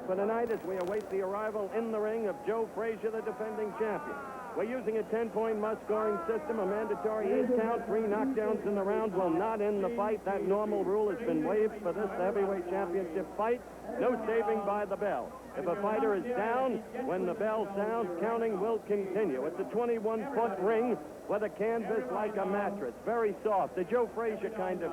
for tonight as we await the arrival in the ring of Joe Frazier, the defending champion. We're using a 10-point must-scoring system, a mandatory 8 count, 3 knockdowns in the round will not end the fight. That normal rule has been waived for this heavyweight championship fight. No saving by the bell. If a fighter is down, when the bell sounds, counting will continue. It's a 21-foot ring with a canvas like a mattress, very soft. The Joe Frazier kind of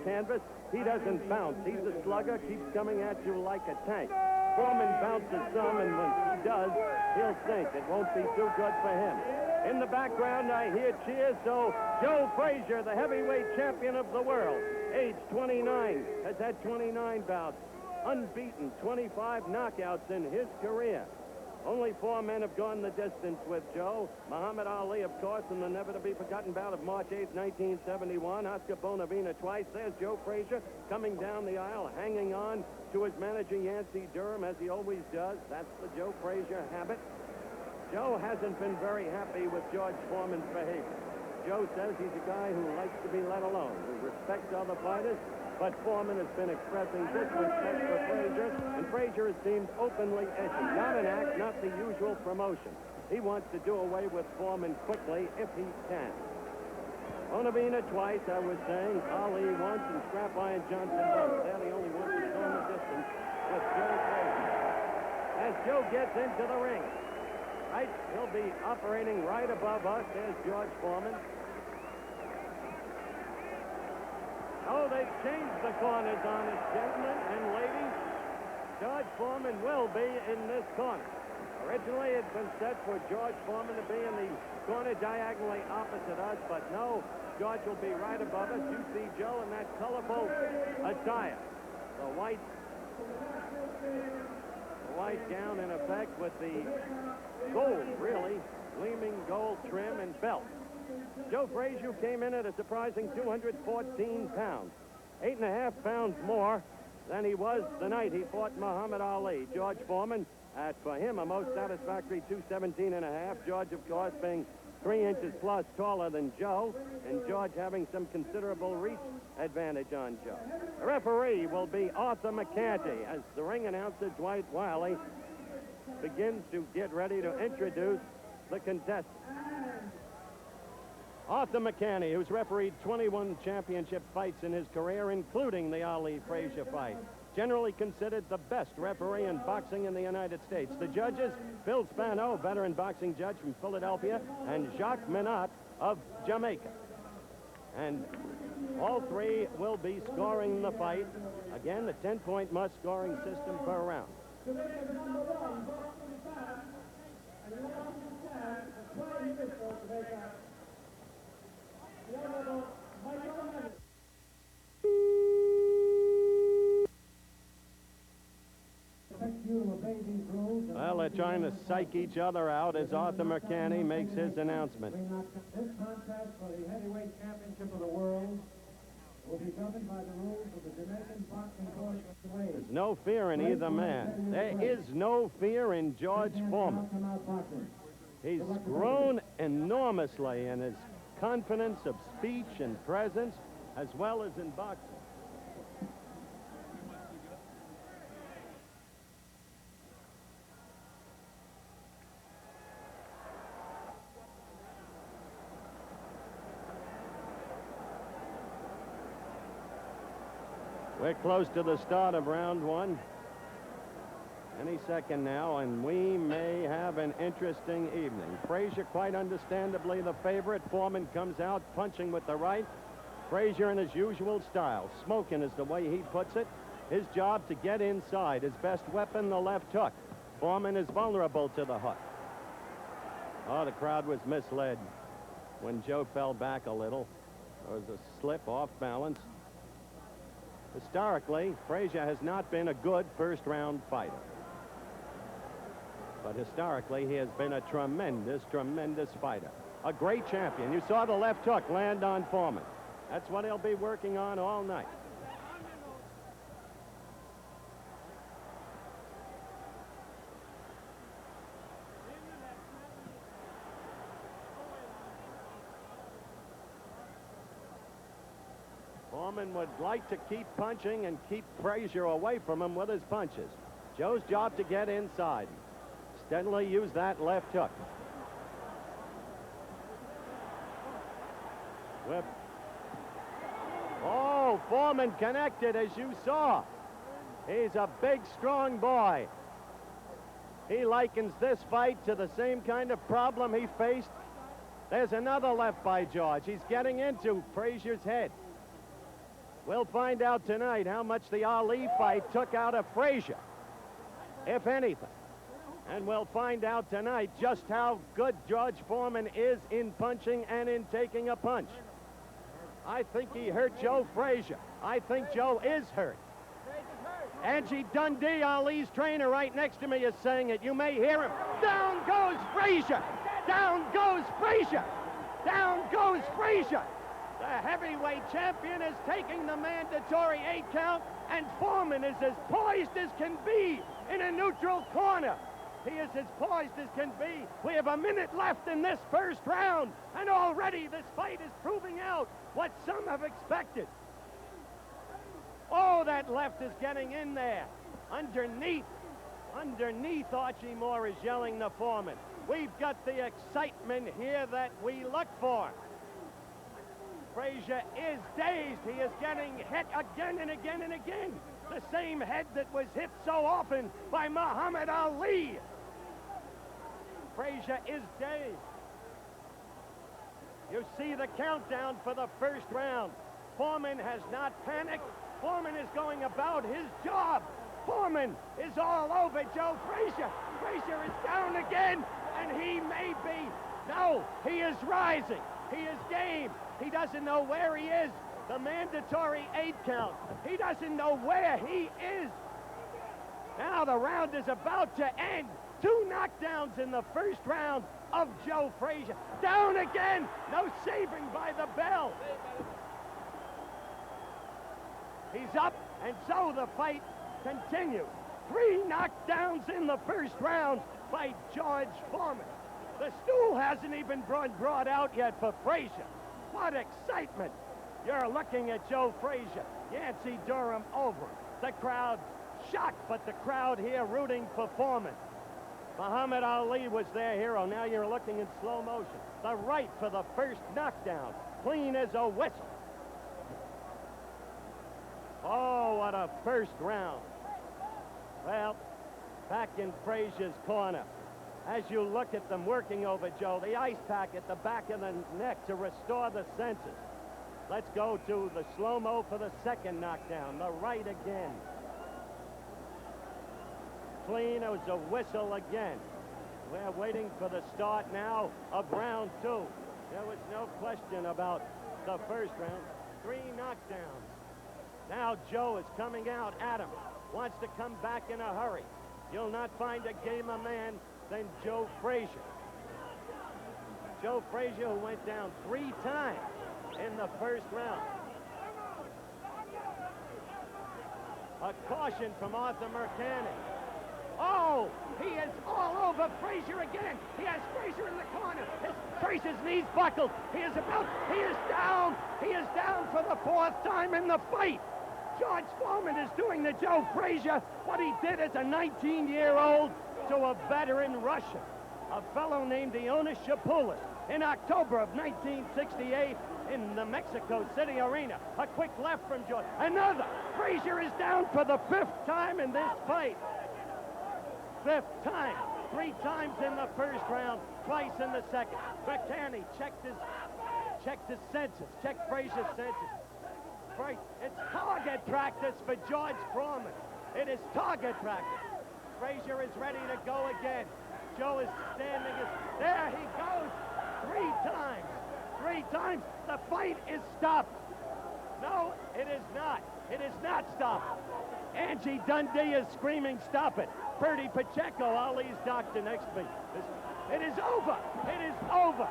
canvas. He doesn't bounce. He's a slugger, keeps coming at you like a tank. Foreman bounces some, and when he does, he'll sink. It won't be too good for him. In the background, I hear cheers, so Joe Frazier, the heavyweight champion of the world, age 29, has had 29 bouts, unbeaten, 25 knockouts in his career. Only 4 men have gone the distance with Joe. Muhammad Ali, of course, in the never-to-be-forgotten bout of March 8, 1971. Oscar Bonavena twice. There's Joe Frazier coming down the aisle, hanging on to his manager, Yancey Durham, as he always does. That's the Joe Frazier habit. Joe hasn't been very happy with George Foreman's behavior. Joe says he's a guy who likes to be let alone, who respects other fighters, but Foreman has been expressing disrespect for Frazier, and Frazier has seemed openly edgy. Not an act, not the usual promotion. He wants to do away with Foreman quickly if he can. Bonavena twice, I was saying, Ali once, and Scrap Iron Johnson once. They're the only ones who've gone the distance with Joe Frazier. As Joe gets into the ring, right, he'll be operating right above us. There's George Foreman. Oh, they've changed the corners on us, gentlemen and ladies. George Foreman will be in this corner. Originally, it was set for George Foreman to be in the corner diagonally opposite us, but no, George will be right above us. You see Joe in that colorful attire. The white gown, in effect, with the gold, really, gleaming gold trim and belt. Joe Frazier came in at a surprising 214 pounds, 8.5 pounds more than he was the night he fought Muhammad Ali. George Foreman, at for him, a most satisfactory 217.5. George, of course, being 3 inches plus taller than Joe, and George having some considerable reach advantage on Joe. The referee will be Arthur McCanty as the ring announcer, Dwight Wiley, begins to get ready to introduce the contestants. Arthur McCanty, who's refereed 21 championship fights in his career, including the Ali-Frazier fight. Generally considered the best referee in boxing in the United States. The judges, Phil Spano, veteran boxing judge from Philadelphia, and Jacques Minot of Jamaica. And all 3 will be scoring the fight. Again, the 10-point must-scoring system per round. Well, they're trying to psych each other out as Arthur McCanty makes his announcement. This contest for the heavyweight championship of the world will be governed by the rules of the Jamaican Boxing Court. There's no fear in either man. There is no fear in George Foreman. He's grown enormously in his confidence of speech and presence, as well as in boxing. We're close to the start of round 1. Any second now, and we may have an interesting evening. Frazier, quite understandably, the favorite. Foreman comes out punching with the right. Frazier in his usual style. Smoking is the way he puts it. His job to get inside. His best weapon, the left hook. Foreman is vulnerable to the hook. Oh, the crowd was misled when Joe fell back a little. There was a slip off balance. Historically, Frazier has not been a good first-round fighter. But historically, he has been a tremendous, tremendous fighter. A great champion. You saw the left hook land on Foreman. That's what he'll be working on all night. Foreman would like to keep punching and keep Frazier away from him with his punches. Joe's job to get inside. Steadily use that left hook. Whip. Oh, Foreman connected, as you saw. He's a big, strong boy. He likens this fight to the same kind of problem he faced. There's another left by George. He's getting into Frazier's head. We'll find out tonight how much the Ali fight took out of Frazier, if anything. And we'll find out tonight just how good George Foreman is in punching and in taking a punch. I think he hurt Joe Frazier. I think Joe is hurt. Angie Dundee, Ali's trainer, right next to me, is saying it. You may hear him. Down goes Frazier! Down goes Frazier! Down goes Frazier! The heavyweight champion is taking the mandatory 8 count, and Foreman is as poised as can be in a neutral corner. He is as poised as can be. We have a minute left in this first round, and already this fight is proving out what some have expected. Oh, that left is getting in there. Underneath, Archie Moore is yelling to Foreman. We've got the excitement here that we look for. Frazier is dazed. He is getting hit again and again and again. The same head that was hit so often by Muhammad Ali. Frazier is dazed. You see the countdown for the first round. Foreman has not panicked. Foreman is going about his job. Foreman is all over Joe Frazier. Frazier is down again, and he may be. No, he is rising. He is game. He doesn't know where he is. The mandatory 8 count. He doesn't know where he is. Now the round is about to end. 2 knockdowns in the first round of Joe Frazier. Down again. No saving by the bell. He's up, and so the fight continues. 3 knockdowns in the first round by George Foreman. The stool hasn't even been brought out yet for Frazier. What excitement. You're looking at Joe Frazier. Yancey Durham over him. The crowd shocked, but the crowd here rooting for Foreman. Muhammad Ali was their hero. Now you're looking in slow motion. The right for the first knockdown. Clean as a whistle. Oh, what a first round. Well, back in Frazier's corner. As you look at them working over Joe, the ice pack at the back of the neck to restore the senses. Let's go to the slow-mo for the second knockdown. The right again. Clean as a whistle again. We're waiting for the start now of round 2. There was no question about the first round. 3 knockdowns. Now Joe is coming out at him. Wants to come back in a hurry. You'll not find a gamer man than Joe Frazier. Joe Frazier, who went down 3 times in the first round. A caution from Arthur Mercani. Oh, he is all over Frazier again. He has Frazier in the corner. Frazier's knees buckled. He is down. He is down for the 4th time in the fight. George Foreman is doing to Joe Frazier what he did as a 19-year-old to a veteran Russian, a fellow named Ionis Shapoulis, in October of 1968 in the Mexico City Arena. A quick left from George. Another. Frazier is down for the 5th time in this fight. 5th time. 3 times in the first round, twice in the second. Mercani checked his senses, checked Frazier's senses. It's target practice for George Foreman. It is target practice. Frazier is ready to go again. Joe is standing. There he goes. 3 times. 3 times. The fight is stopped. No, it is not. It is not stopped. Angie Dundee is screaming, stop it. Bertie Pacheco, Ali's doctor next to me. It is over. It is over.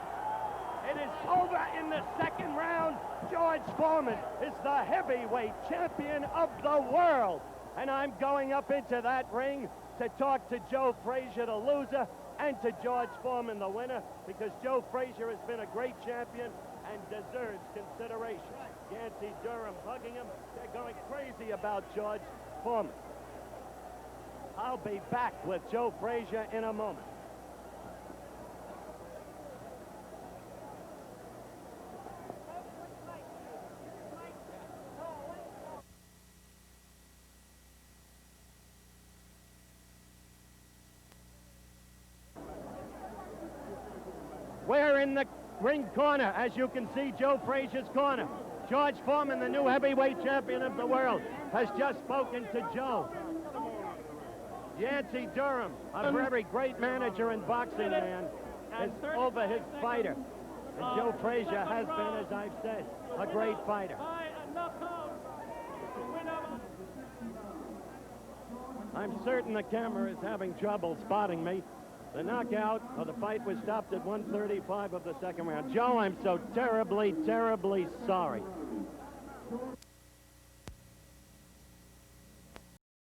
It is over in the second round. George Foreman is the heavyweight champion of the world. And I'm going up into that ring to talk to Joe Frazier, the loser, and to George Foreman, the winner, because Joe Frazier has been a great champion and deserves consideration. Yancey Durham hugging him. They're going crazy about George Foreman. I'll be back with Joe Frazier in a moment. We're in the ring corner, as you can see, Joe Frazier's corner. George Foreman, the new heavyweight champion of the world, has just spoken to Joe. Yancey Durham, a very great manager and boxing man, is over his fighter. And Joe Frazier has been, as I've said, a great fighter. I'm certain the camera is having trouble spotting me. The knockout of the fight was stopped at 1:35 of the second round. Joe, I'm so terribly, terribly sorry.